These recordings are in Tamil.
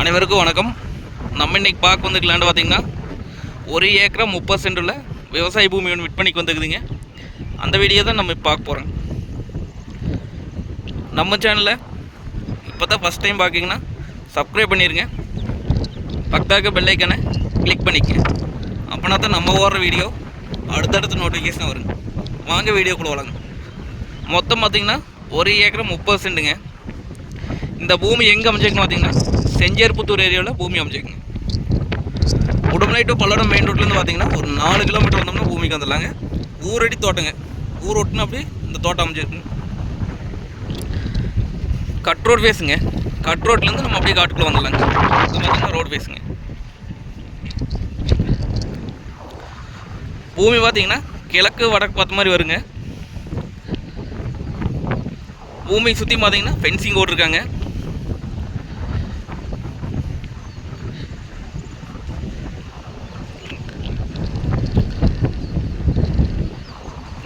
அனைவருக்கும் வணக்கம். நம்ம இன்றைக்கி பார்க்க வந்துக்கலான்னு பார்த்தீங்கன்னா 1 ஏக்கரா 30 சென்டில் விவசாய பூமி ஒன்று விற்பனைக்கு வந்துக்குதுங்க. அந்த வீடியோ தான் நம்ம இப்போ பார்க்க போகிறோம். நம்ம சேனலில் இப்போ தான் ஃபஸ்ட் டைம் பார்க்கிங்கன்னா சப்ஸ்கிரைப் பண்ணிடுங்க. பக்கத்தாக்க பெல் ஐக்கானை கிளிக் பண்ணிக்க. அப்படின்னா தான் நம்ம ஓடுற வீடியோ அடுத்தடுத்து நோட்டிஃபிகேஷன் வருங்க. வாங்க வீடியோக்குள்ளே வராங்க. மொத்தம் பார்த்திங்கன்னா 1 ஏக்கரா 30 சென்ட்டுங்க. இந்த பூமி எங்கே அமைச்சிருக்குன்னு பார்த்தீங்கன்னா செஞ்சேர்புத்தூர் ஏரியாவில் பூமி அமைச்சிருக்குங்க. உடுமலை டு பல்லடம் மெயின் ரோட்லேருந்து பார்த்தீங்கன்னா ஒரு 4 கிலோமீட்டர் வந்தோம்னா பூமிக்கு வந்துடலாங்க. ஊரடி தோட்டங்க. ஊர் ஒட்டுன்னு அப்படி இந்த தோட்டம் அமைச்சிருக்குங்க. கட் ரோட் ஃபேஸுங்க. கட் ரோட்லேருந்து நம்ம அப்படியே காட்டுக்குள்ளே வந்துடலாங்க. இது பார்த்தீங்கன்னா ரோடு ஃபேஸுங்க. பூமி பார்த்தீங்கன்னா கிழக்கு வடக்கு பார்த்த மாதிரி வருங்க. பூமி சுற்றி பார்த்தீங்கன்னா ஃபென்சிங் போட்டிருக்காங்க.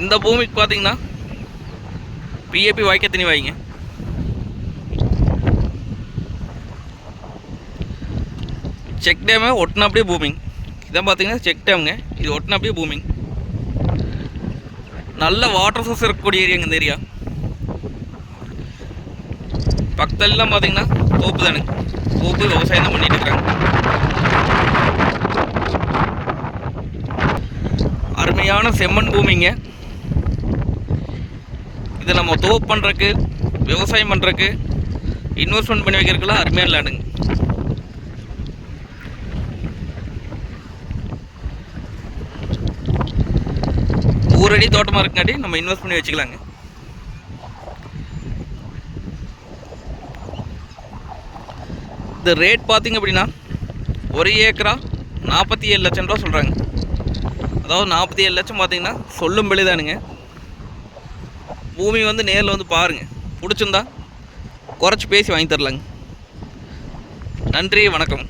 இந்த பூமிக்கு பார்த்தீங்கன்னா பிஏபி வாய்க்க தண்ணி வாய்ங்க. செக் டேமை ஒட்டின அப்படியே பூமிங். இதான் பார்த்தீங்கன்னா செக் டேமுங்க. இது ஒட்டின அப்படியே பூமிங். நல்ல வாட்டர் சோர்ஸ் இருக்கக்கூடிய ஏரியாங்க இந்த ஏரியா. பக்கத்துலலாம் பார்த்தீங்கன்னா தோப்பு தானுங்க. தோப்பு விவசாயம் தான் பண்ணிட்டு இருக்காங்க. அருமையான செம்மண் பூமிங்க. இதை நம்ம தோப்பு பண்ணுறக்கு விவசாயம் பண்ணுறக்கு இன்வெஸ்ட்மெண்ட் பண்ணி வைக்கிறதுக்குலாம் அருமையான லேண்டுங்க. ஊரடி தோட்டமாக இருக்குங்காட்டி நம்ம இன்வெஸ்ட் பண்ணி வச்சுக்கலாங்க. இந்த ரேட் பார்த்திங்க அப்படின்னா 1 ஏக்கரா 47 லட்சம் ரூபா சொல்கிறாங்க. அதாவது 47 லட்சம் பார்த்திங்கன்னா சொல்லும் விலை தானுங்க. பூமி வந்து நேரில் வந்து பாருங்கள். பிடிச்சிருந்தா குறைச்சி பேசி வாங்கி தரலாங்க. நன்றி, வணக்கம்.